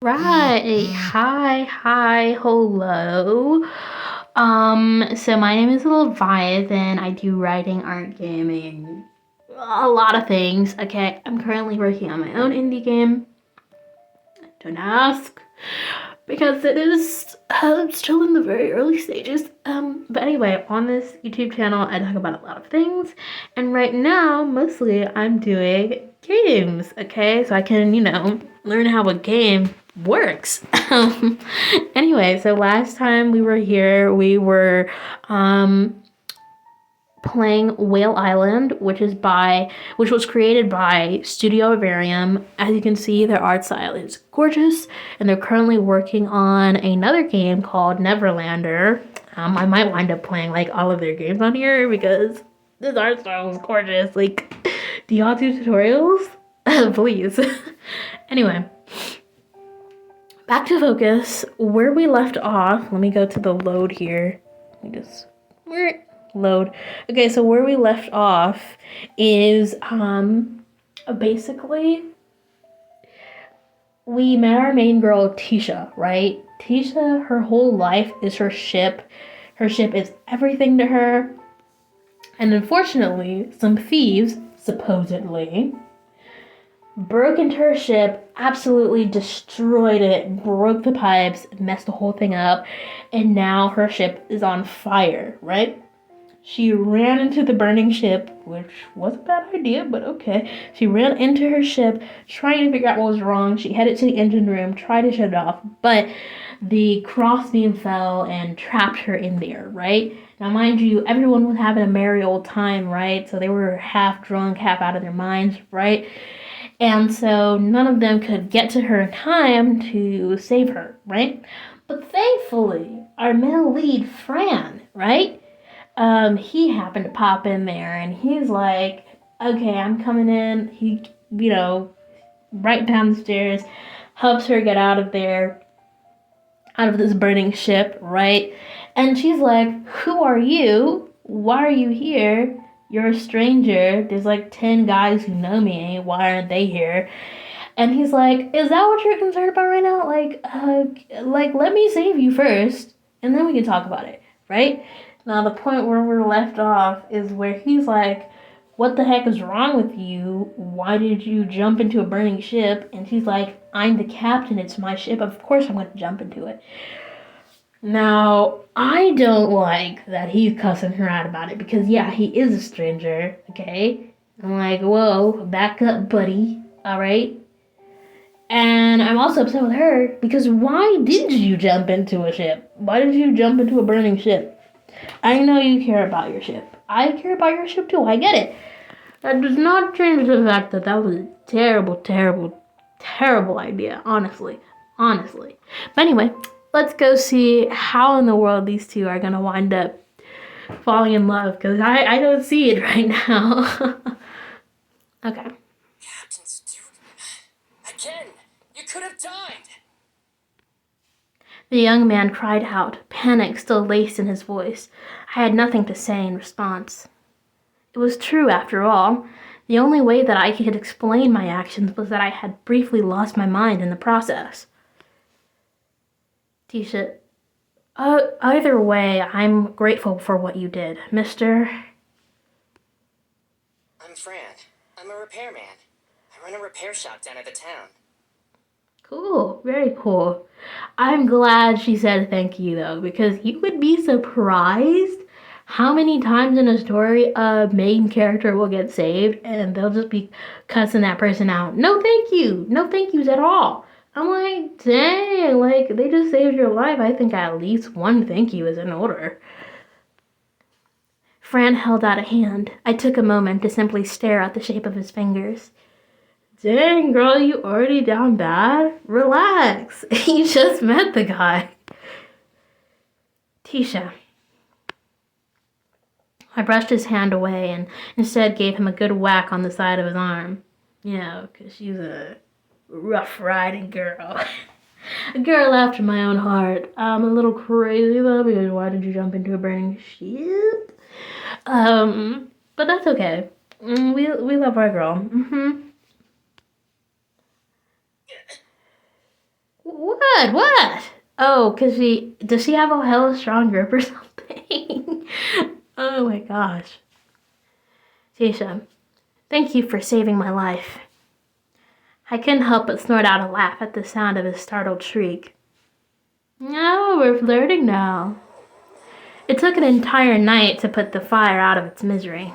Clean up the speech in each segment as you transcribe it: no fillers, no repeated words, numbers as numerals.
right. Hi, hello. So my name is Leviathan. I do writing, art, gaming, a lot of things. Okay, I'm currently working on my own indie game. Don't ask, because it is still in the very early stages. But anyway, on this YouTube channel, I talk about a lot of things, and right now, mostly, I'm doing games. Okay, so I can, learn how a game works. Anyway, so last time we were here, we were playing Whale Island, which was created by Studio Vivarium. As you can see, their art style is gorgeous, and they're currently working on another game called Neverlander. I might wind up playing like all of their games on here because this art style is gorgeous. Like, do y'all do tutorials? Please. Anyway, back to focus. Where we left off, let me go to the load here. Let me just load. Okay, so where we left off is basically we met our main girl Tisha, right? Tisha, her whole life is her ship. Her ship is everything to her. And unfortunately, some thieves, supposedly, broke into her ship, absolutely destroyed it, broke the pipes, messed the whole thing up, and now her ship is on fire, right? She ran into the burning ship, which was a bad idea, but okay. She ran into her ship, trying to figure out what was wrong. She headed to the engine room, tried to shut it off, but the crossbeam fell and trapped her in there, right? Now, mind you, everyone was having a merry old time, right? So they were half drunk, half out of their minds, right? And so none of them could get to her in time to save her, right? But thankfully, our male lead, Fran, right? He happened to pop in there, and he's like, okay, I'm coming in. He, right down the stairs, helps her get out of there, out of this burning ship, right? And she's like, who are you? Why are you here? You're a stranger. There's like 10 guys who know me. Why aren't they here? And he's like, is that what you're concerned about right now? Like, let me save you first, and then we can talk about it, right? Now, the point where we're left off is where he's like, what the heck is wrong with you? Why did you jump into a burning ship? And she's like, I'm the captain. It's my ship. Of course I'm going to jump into it. Now, I don't like that he's cussing her out about it because, yeah, he is a stranger, okay? I'm like, whoa, back up, buddy, all right? And I'm also upset with her because why did you jump into a ship? Why did you jump into a burning ship? I know you care about your ship. I care about your ship too. I get it. That does not change the fact that that was a terrible, terrible, terrible idea. Honestly. But anyway, let's go see how in the world these two are going to wind up falling in love. Because I don't see it right now. Okay. Captain Stewart. Again! You could have died! The young man cried out, panic still laced in his voice. I had nothing to say in response. It was true, after all. The only way that I could explain my actions was that I had briefly lost my mind in the process. Tisha, either way, I'm grateful for what you did, Mr. I'm Fran. I'm a repairman. I run a repair shop down at the town. Cool, very cool. I'm glad she said thank you, though, because you would be surprised how many times in a story a main character will get saved and they'll just be cussing that person out. No thank you. No thank yous at all. I'm like, dang, like, they just saved your life. I think at least one thank you is in order. Fran held out a hand. I took a moment to simply stare at the shape of his fingers. Dang, girl, you already down bad? Relax. You just met the guy. Tisha. I brushed his hand away and instead gave him a good whack on the side of his arm. Because she's a rough riding girl. A girl after my own heart. I'm a little crazy, though, because why did you jump into a burning ship? But that's okay. We love our girl. What? Oh, does she have a hella strong grip or something? Oh my gosh. Tisha, thank you for saving my life. I couldn't help but snort out a laugh at the sound of his startled shriek. No, we're flirting now. It took an entire night to put the fire out of its misery.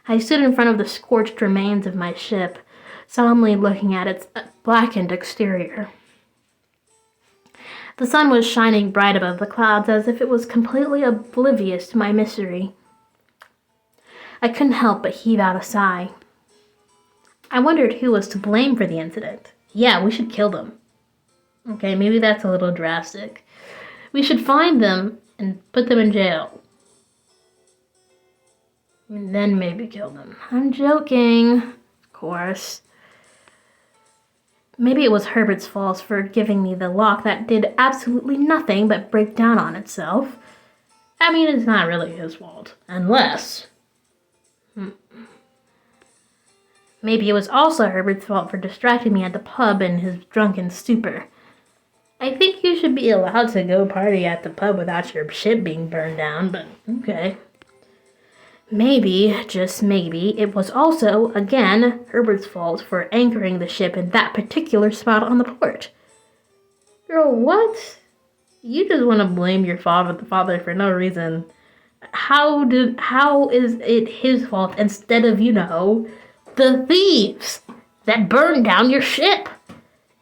I stood in front of the scorched remains of my ship, solemnly looking at its blackened exterior. The sun was shining bright above the clouds as if it was completely oblivious to my misery. I couldn't help but heave out a sigh. I wondered who was to blame for the incident. Yeah, we should kill them. Okay, maybe that's a little drastic. We should find them and put them in jail. And then maybe kill them. I'm joking. Of course. Maybe it was Herbert's fault for giving me the lock that did absolutely nothing but break down on itself. I mean, it's not really his fault. Unless... Maybe it was also Herbert's fault for distracting me at the pub in his drunken stupor. I think you should be allowed to go party at the pub without your ship being burned down, but okay. Maybe, just maybe, it was also, again, Herbert's fault for anchoring the ship in that particular spot on the port. Girl, what? You just want to blame your father for no reason. How is it his fault instead of, the thieves that burned down your ship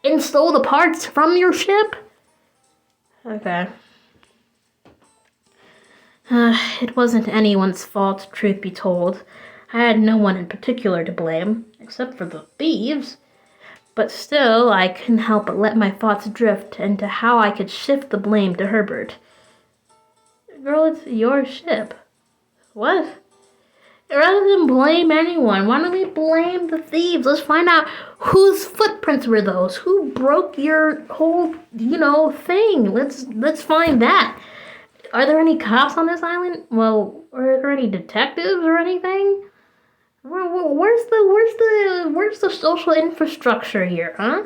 and stole the parts from your ship? Okay. It wasn't anyone's fault, truth be told. I had no one in particular to blame, except for the thieves. But still, I couldn't help but let my thoughts drift into how I could shift the blame to Herbert. Girl, it's your ship. What? Rather than blame anyone, why don't we blame the thieves? Let's find out whose footprints were those. Who broke your whole, thing? Let's find that. Are there any cops on this island? Well, are there any detectives or anything? Where's the social infrastructure here, huh?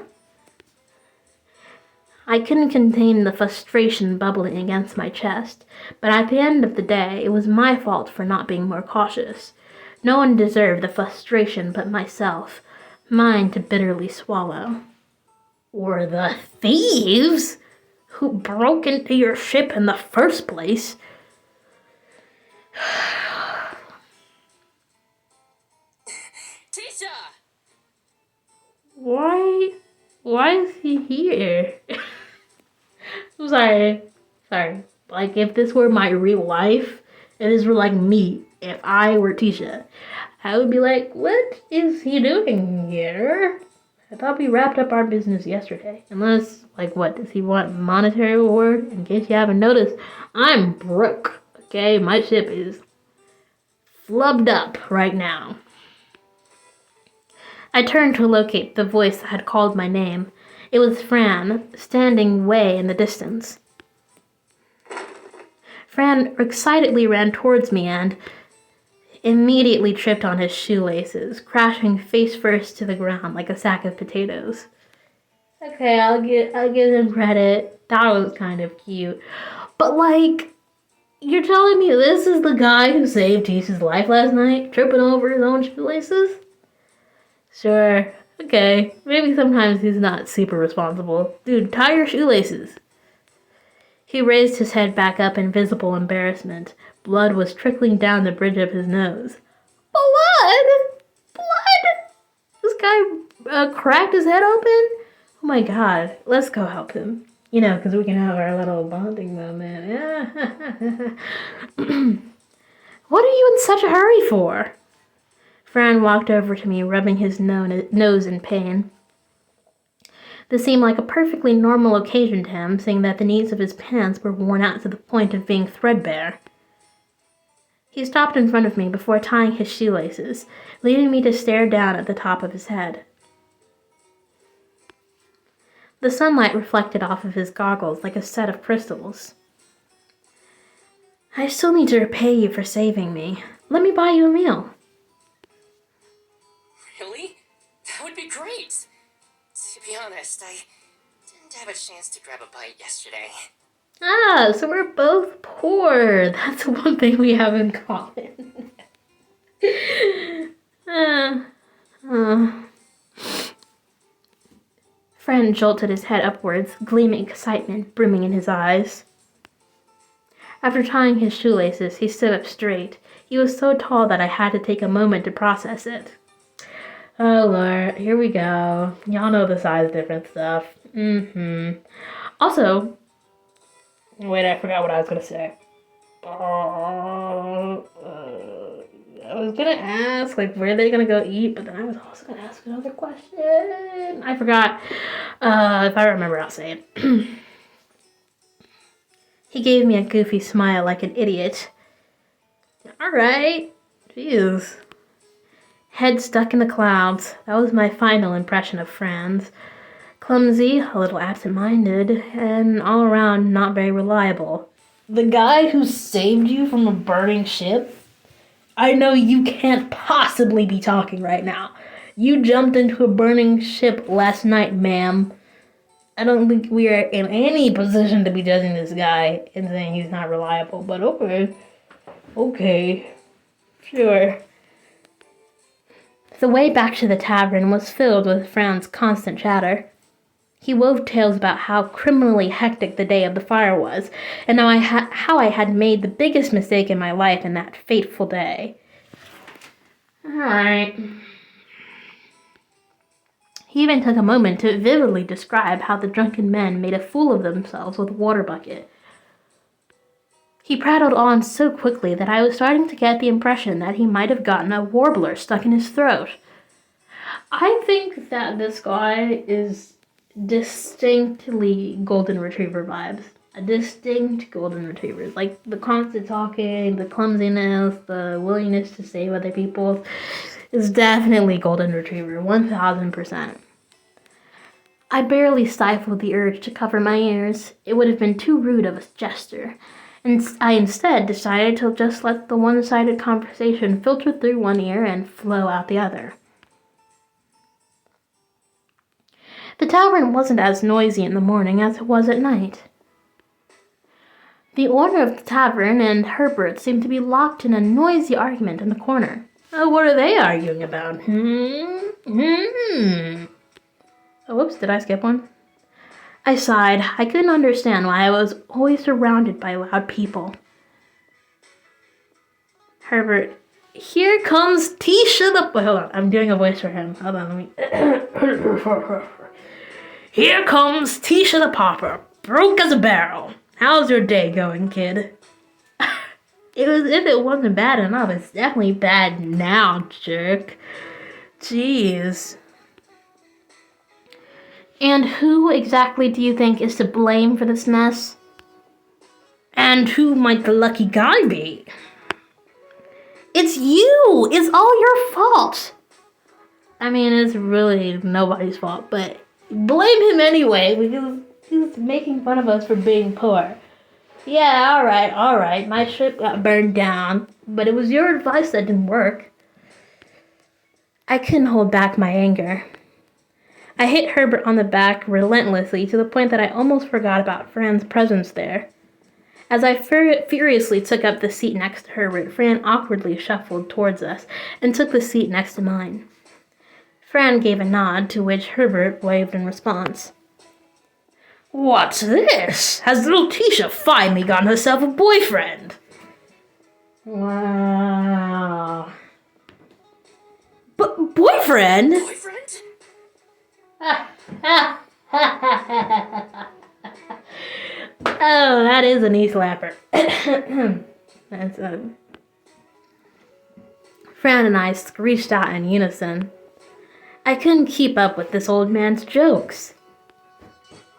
I couldn't contain the frustration bubbling against my chest, but at the end of the day, it was my fault for not being more cautious. No one deserved the frustration but myself, mine to bitterly swallow. Or the thieves who broke into your ship in the first place. Tisha! Why is he here? I'm sorry. Like, if this were my real life, and this were like me, if I were Tisha, I would be like, what is he doing here? I thought we wrapped up our business yesterday. Unless, what, does he want monetary reward? In case you haven't noticed, I'm broke, okay? My ship is flubbed up right now. I turned to locate the voice that had called my name. It was Fran, standing way in the distance. Fran excitedly ran towards me and immediately tripped on his shoelaces, crashing face first to the ground like a sack of potatoes. Okay, I'll give him credit. That was kind of cute. But you're telling me this is the guy who saved Tisha's life last night, tripping over his own shoelaces? Sure. Okay. Maybe sometimes he's not super responsible. Dude, tie your shoelaces. He raised his head back up in visible embarrassment. Blood was trickling down the bridge of his nose. Blood? This guy cracked his head open? Oh my god. Let's go help him. Because we can have our little bonding moment. What are you in such a hurry for? Fran walked over to me, rubbing his nose in pain. This seemed like a perfectly normal occasion to him, seeing that the knees of his pants were worn out to the point of being threadbare. He stopped in front of me before tying his shoelaces, leaving me to stare down at the top of his head. The sunlight reflected off of his goggles like a set of crystals. I still need to repay you for saving me. Let me buy you a meal. Really? That would be great. To be honest, I didn't to have a chance to grab a bite yesterday. Ah, so we're both poor. That's one thing we have in common. uh, uh. Fran jolted his head upwards, gleaming excitement brimming in his eyes. After tying his shoelaces, he stood up straight. He was so tall that I had to take a moment to process it. Oh, Lord, here we go. Y'all know the size difference stuff. Also, wait, I forgot what I was going to say. I was going to ask, like, where they're going to go eat, but then I was also going to ask another question. I forgot. If I remember, I'll say it. He gave me a goofy smile like an idiot. All right. Jeez. Head stuck in the clouds. That was my final impression of Franz. Clumsy, a little absent-minded, and all around not very reliable. The guy who saved you from a burning ship? I know you can't possibly be talking right now. You jumped into a burning ship last night, ma'am. I don't think we are in any position to be judging this guy and saying he's not reliable, but okay. Okay. Sure. The way back to the tavern was filled with Fran's constant chatter. He wove tales about how criminally hectic the day of the fire was, and how I had made the biggest mistake in my life in that fateful day. All right. He even took a moment to vividly describe how the drunken men made a fool of themselves with a water bucket. He prattled on so quickly that I was starting to get the impression that he might have gotten a warbler stuck in his throat. I think that this guy is distinctly golden retriever vibes. A distinct golden retriever. Like the constant talking, the clumsiness, the willingness to save other people is definitely golden retriever, 1000%. I barely stifled the urge to cover my ears. It would have been too rude of a gesture. And I instead decided to just let the one-sided conversation filter through one ear and flow out the other. The tavern wasn't as noisy in the morning as it was at night. The owner of the tavern and Herbert seemed to be locked in a noisy argument in the corner. Oh, what are they arguing about? Oh, whoops, did I skip one? I sighed. I couldn't understand why I was always surrounded by loud people. Herbert, here comes Tisha the... Wait, hold on, I'm doing a voice for him. Hold on, let me... Here comes Tisha the Pauper, broke as a barrel. How's your day going, kid? If it wasn't bad enough, it's definitely bad now, jerk. Jeez. And who exactly do you think is to blame for this mess? And who might the lucky guy be? It's you! It's all your fault! I mean, it's really nobody's fault, but blame him anyway, because he's making fun of us for being poor. Yeah, alright, my ship got burned down, but it was your advice that didn't work. I couldn't hold back my anger. I hit Herbert on the back relentlessly to the point that I almost forgot about Fran's presence there. As I furiously took up the seat next to Herbert, Fran awkwardly shuffled towards us and took the seat next to mine. Fran gave a nod, to which Herbert waved in response. What's this? Has little Tisha finally gotten herself a boyfriend? Wow. Boyfriend? Boyfriend? Oh, that is a knee slapper. That's Fran and I screeched out in unison. I couldn't keep up with this old man's jokes.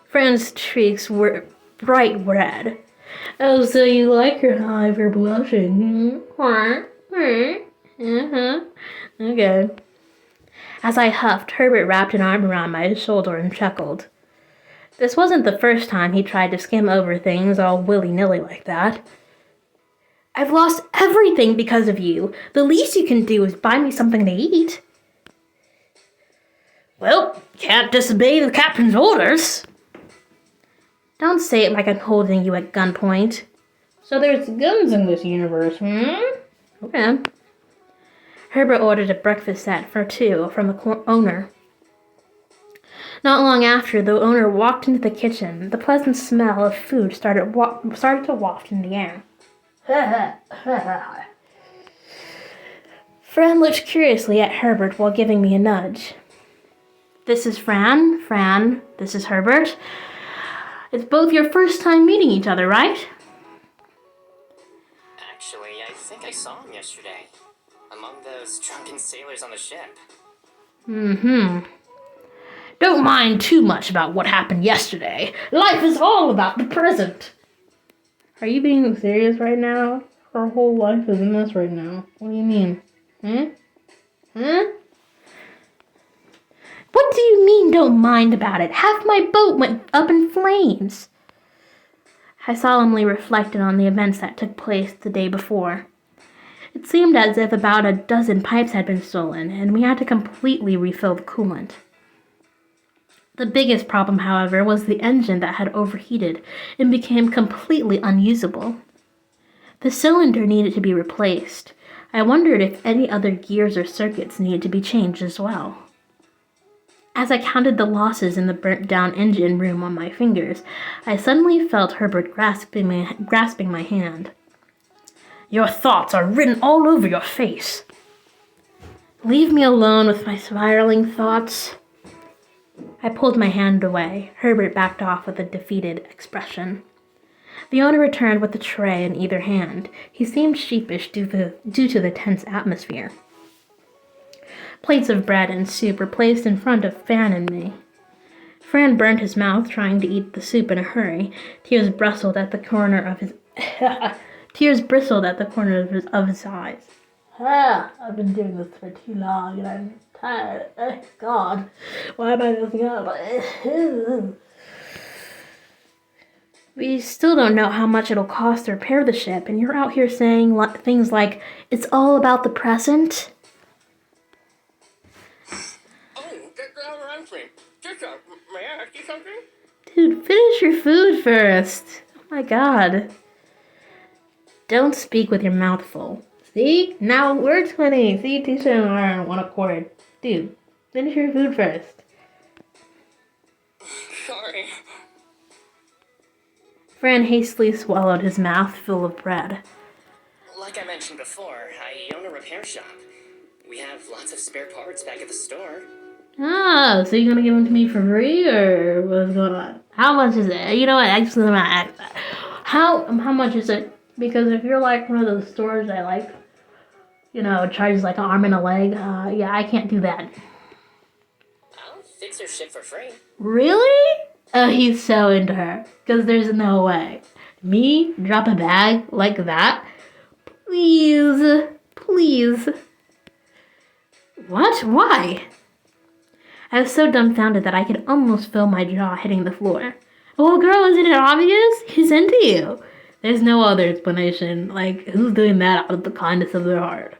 Fran's cheeks were bright red. Oh, so you like your eye for blushing? Okay. As I huffed, Herbert wrapped an arm around my shoulder and chuckled. This wasn't the first time he tried to skim over things all willy-nilly like that. I've lost everything because of you. The least you can do is buy me something to eat. Well, can't disobey the captain's orders. Don't say it like I'm holding you at gunpoint. So there's guns in this universe, Okay. Herbert ordered a breakfast set for two from the owner. Not long after, the owner walked into the kitchen. The pleasant smell of food started to waft in the air. Fran looked curiously at Herbert while giving me a nudge. This is Fran. Fran, this is Herbert. It's both your first time meeting each other, right? Actually, I think I saw him yesterday. Among those drunken sailors on the ship. Don't mind too much about what happened yesterday. Life is all about the present. Are you being serious right now? Her whole life is a mess right now. What do you mean? What do you mean don't mind about it? Half my boat went up in flames. I solemnly reflected on the events that took place the day before. It seemed as if about a dozen pipes had been stolen, and we had to completely refill the coolant. The biggest problem, however, was the engine that had overheated and became completely unusable. The cylinder needed to be replaced. I wondered if any other gears or circuits needed to be changed as well. As I counted the losses in the burnt-down engine room on my fingers, I suddenly felt Herbert grasping my hand. Your thoughts are written all over your face. Leave me alone with my spiraling thoughts. I pulled my hand away. Herbert backed off with a defeated expression. The owner returned with a tray in either hand. He seemed sheepish due to the tense atmosphere. Plates of bread and soup were placed in front of Fran and me. Fran burned his mouth trying to eat the soup in a hurry. Tears bristled at the corner of his eyes. I've been doing this for too long and I'm tired. God, why am I messing up? We still don't know how much it'll cost to repair the ship, and you're out here saying things like, it's all about the present? Tisha, may I ask you something? Dude, finish your food first. Oh my god. Don't speak with your mouth full. See? Now we're 20. See, Tisha and I are on one accord. Dude, finish your food first. Sorry. Fran hastily swallowed his mouth full of bread. Like I mentioned before, I own a repair shop. We have lots of spare parts back at the store. Oh, so you're gonna give them to me for free, or what's going on? How much is it? You know what? Actually, I'm gonna ask that. How much is it? Because if you're like one of those stores that like, charges like an arm and a leg, yeah, I can't do that. I'll fix your ship for free. Really? Oh, he's so into her. Because there's no way. Me drop a bag like that? Please. Please. What? Why? I was so dumbfounded that I could almost feel my jaw hitting the floor. Well, girl, isn't it obvious? He's into you. There's no other explanation. Like, who's doing that out of the kindness of their heart?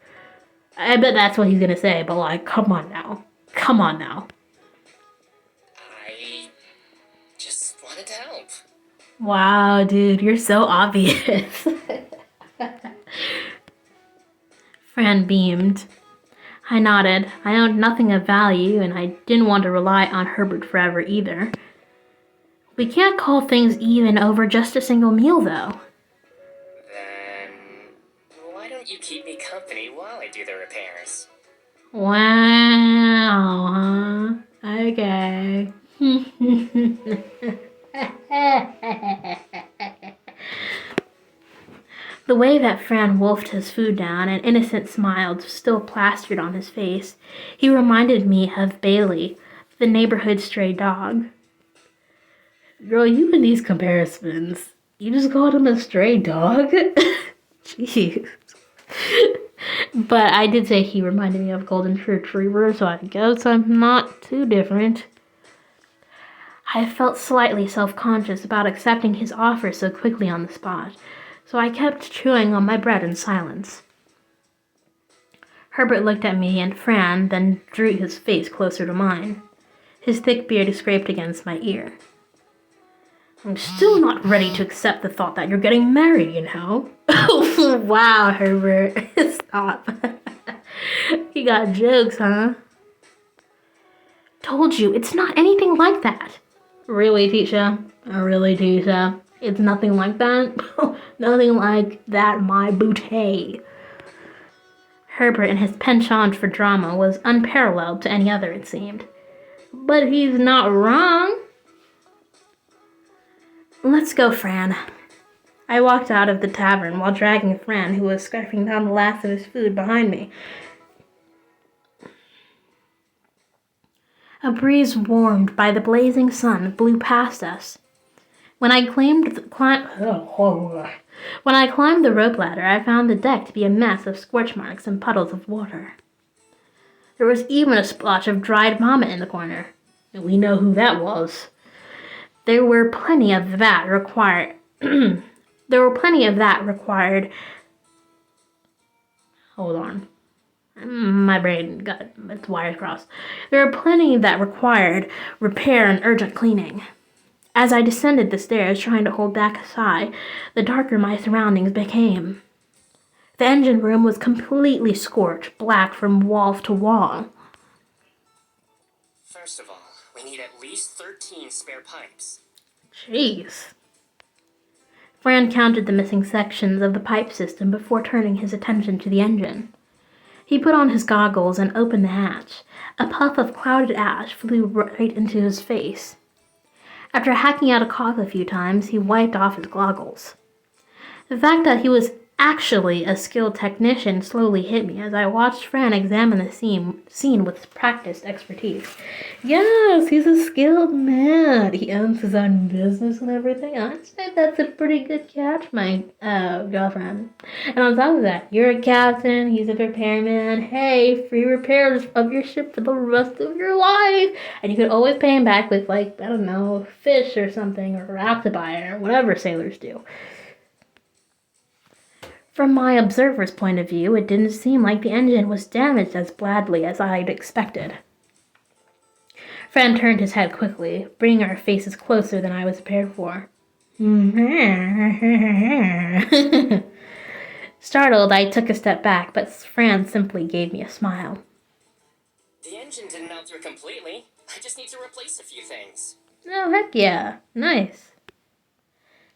I bet that's what he's gonna say, but like, come on now. Come on now. I just wanted to help. Wow, dude, you're so obvious. Fran beamed. I nodded. I owned nothing of value, and I didn't want to rely on Herbert forever either. We can't call things even over just a single meal, though. Then why don't you keep me company while I do the repairs? Wow, huh? Okay. The way that Fran wolfed his food down, an innocent smile still plastered on his face, he reminded me of Bailey, the neighborhood stray dog. Girl, you and these comparisons. You just called him a stray dog? Jeez. But I did say he reminded me of Golden Retriever, so I guess I'm not too different. I felt slightly self-conscious about accepting his offer so quickly on the spot, so I kept chewing on my bread in silence. Herbert looked at me and Fran, then drew his face closer to mine. His thick beard scraped against my ear. I'm still not ready to accept the thought that you're getting married, you know? Wow, Herbert. Stop. You got jokes, huh? Told you, it's not anything like that. Really, Tisha? Really, Tisha? It's nothing like that? Nothing like that, my bouquet. Herbert and his penchant for drama was unparalleled to any other, it seemed. But he's not wrong. Let's go, Fran. I walked out of the tavern while dragging Fran, who was scarfing down the last of his food, behind me. A breeze warmed by the blazing sun blew past us. When I climbed the rope ladder, I found the deck to be a mess of scorch marks and puddles of water. There was even a splotch of dried vomit in the corner. And we know who that was. There were plenty of that required. Hold on. My brain got its wires crossed. There were plenty that required repair and urgent cleaning. As I descended the stairs, trying to hold back a sigh, the darker my surroundings became. The engine room was completely scorched black from wall to wall. First of all, we need at least 13 spare pipes. Jeez. Fran counted the missing sections of the pipe system before turning his attention to the engine. He put on his goggles and opened the hatch. A puff of clouded ash flew right into his face. After hacking out a cough a few times, he wiped off his goggles. The fact that he was actually a skilled technician slowly hit me as I watched Fran examine the scene with practiced expertise. Yes, he's a skilled man. He owns his own business and everything. I'd say that's a pretty good catch, my girlfriend. And on top of that, you're a captain, he's a repairman. Hey, free repairs of your ship for the rest of your life. And you could always pay him back with, like, I don't know, fish or something, or octopi, or whatever sailors do. From my observer's point of view, it didn't seem like the engine was damaged as badly as I'd expected. Fran turned his head quickly, bringing our faces closer than I was prepared for. Startled, I took a step back, but Fran simply gave me a smile. The engine didn't melt through completely. I just need to replace a few things. Oh, heck yeah. Nice.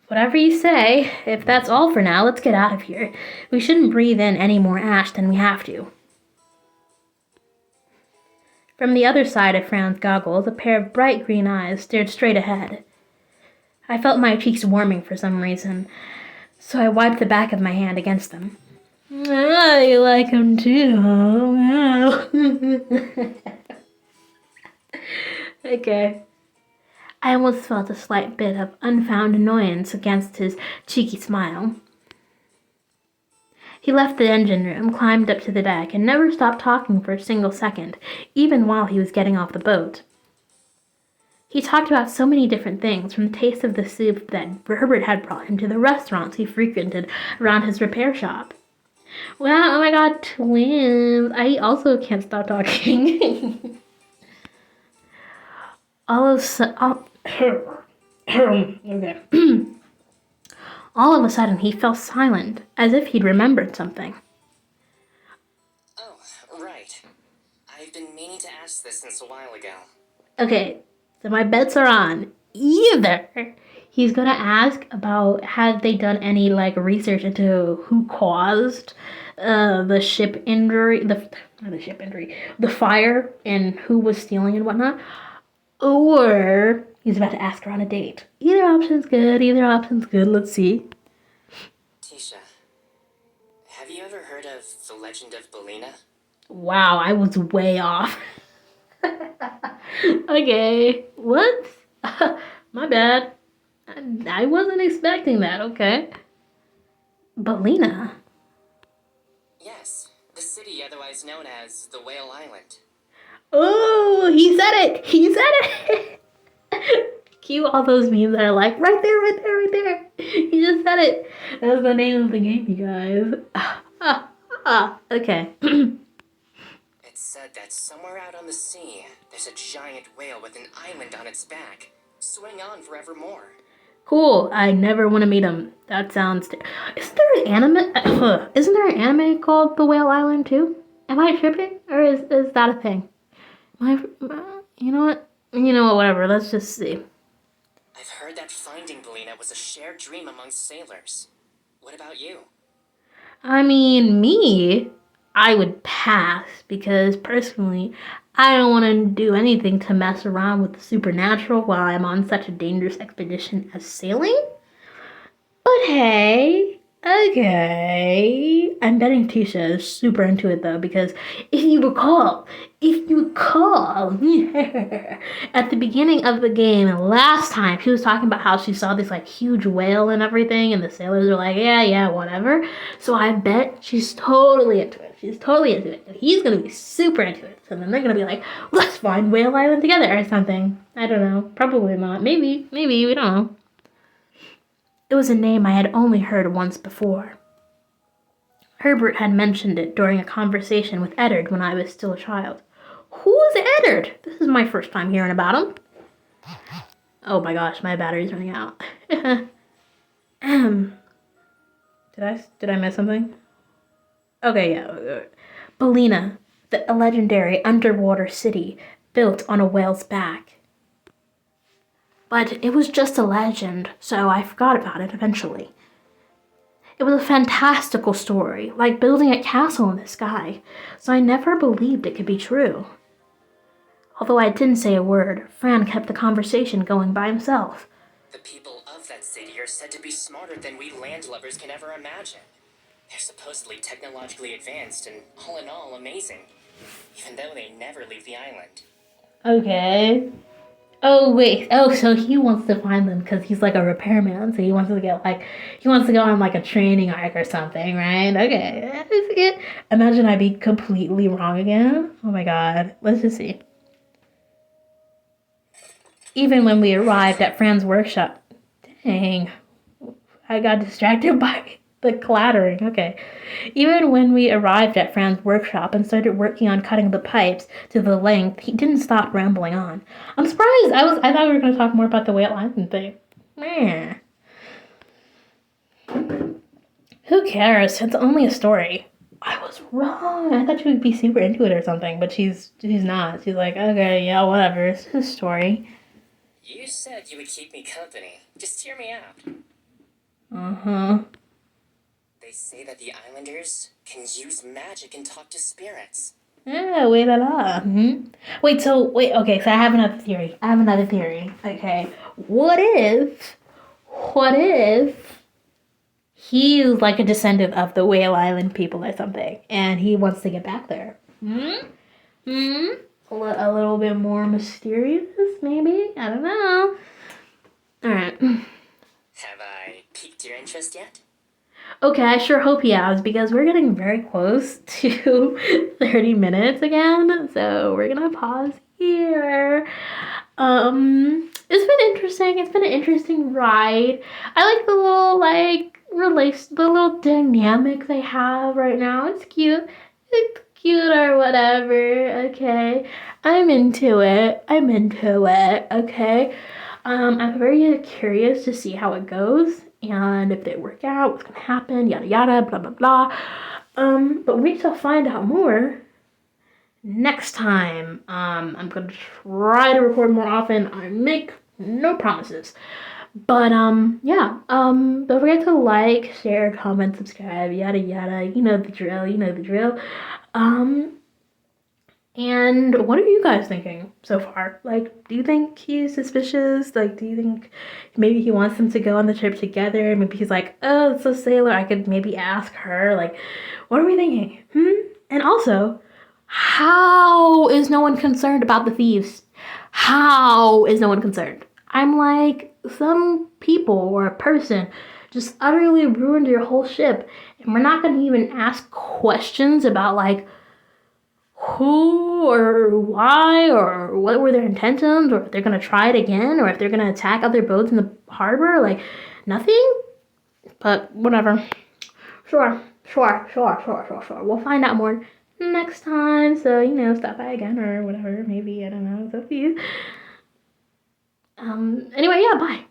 Whatever you say. If that's all for now, let's get out of here. We shouldn't breathe in any more ash than we have to. From the other side of Fran's goggles, a pair of bright green eyes stared straight ahead. I felt my cheeks warming for some reason, so I wiped the back of my hand against them. Oh, you like them too, huh? Okay. I almost felt a slight bit of unfound annoyance against his cheeky smile. He left the engine room, climbed up to the deck, and never stopped talking for a single second, even while he was getting off the boat. He talked about so many different things, from the taste of the soup that Herbert had brought him to the restaurants he frequented around his repair shop. Wow, oh my god, twins! I also can't stop talking. All of a sudden, he fell silent, as if he'd remembered something. Oh, right. I've been meaning to ask this since a while ago. Okay, so my bets are on. Either he's gonna ask about have they done any like research into who caused the ship injury, the fire, and who was stealing and whatnot. Or he's about to ask her on a date. Either option's good. Let's see. Tisha, have you ever heard of the legend of Belina? Wow, I was way off. Okay, what? My bad. I wasn't expecting that, okay. Belina? Yes, the city otherwise known as the Whale Island. Oh, he said it! Cue all those memes that are like, right there. He just said it. That's the name of the game, you guys. Okay. It's said that somewhere out on the sea, there's a giant whale with an island on its back, swing on forevermore. Cool. I never want to meet him. That sounds. Isn't there an anime? Isn't there an anime called The Whale Island too? Am I tripping, or is that a thing? You know what? You know what? Whatever. Let's just see. I've heard that finding Belina was a shared dream amongst sailors. What about you? I mean, me, I would pass because personally, I don't want to do anything to mess around with the supernatural while I'm on such a dangerous expedition as sailing. But hey, okay. I'm betting Tisha is super into it though, because if you recall, at the beginning of the game last time, she was talking about how she saw this like huge whale and everything, and the sailors are like, yeah, whatever. So I bet she's totally into it. She's totally into it. And he's gonna be super into it. So then they're gonna be like, let's find Whale Island together or something. I don't know. Probably not. Maybe, we don't know. It was a name I had only heard once before. Herbert had mentioned it during a conversation with Eddard when I was still a child. Who is Eddard? This is my first time hearing about him. Oh my gosh, my battery's running out. Did I miss something? Okay, yeah. Belina, a legendary underwater city built on a whale's back. But it was just a legend, so I forgot about it eventually. It was a fantastical story, like building a castle in the sky, so I never believed it could be true. Although I didn't say a word, Fran kept the conversation going by himself. The people of that city are said to be smarter than we landlubbers can ever imagine. They're supposedly technologically advanced and all in all amazing, even though they never leave the island. Okay. Oh wait. Oh, so he wants to find them because he's like a repairman. So he wants to go on like a training arc or something, right? Okay. Imagine I'd be completely wrong again. Oh my god. Let's just see. Even when we arrived at Fran's workshop, dang, I got distracted by the clattering. Okay. Even when we arrived at Fran's workshop and started working on cutting the pipes to the length, he didn't stop rambling on. I'm surprised. I thought we were going to talk more about the Whale Island thing. Man. Who cares? It's only a story. I was wrong. I thought she would be super into it or something, but she's not. She's like, okay, yeah, whatever. It's just a story. You said you would keep me company. Just hear me out. Uh-huh. They say that the islanders can use magic and talk to spirits. Yeah, wait la la. Okay, so I have another theory. Okay. What if he's like a descendant of the Whale Island people or something, and he wants to get back there? A little bit more mysterious, maybe? I don't know. Alright. Have I piqued your interest yet? Okay, I sure hope he has, because we're getting very close to 30 minutes again, so we're gonna pause here. It's been interesting. It's been an interesting ride. I like the little dynamic they have right now. It's cute. It's cute or whatever. Okay, I'm into it. Okay. I'm very curious to see how it goes and if they work out, what's gonna happen, yada yada, blah blah blah. But we shall find out more next time. I'm gonna try to record more often. I make no promises. But yeah. Don't forget to like, share, comment, subscribe, yada yada. You know the drill. And what are you guys thinking so far? Like, do you think he's suspicious? Like, do you think maybe he wants them to go on the trip together? Maybe he's like, oh, it's a sailor. I could maybe ask her. Like, what are we thinking? And also, how is no one concerned about the thieves? How is no one concerned? I'm like, some people or a person just utterly ruined your whole ship. And we're not going to even ask questions about, like, who or why or what were their intentions, or if they're gonna try it again, or if they're gonna attack other boats in the harbor. Like, nothing. But whatever. Sure. We'll find out more next time. So, stop by again or whatever. Maybe, I don't know. It's up to you. Anyway, yeah, bye.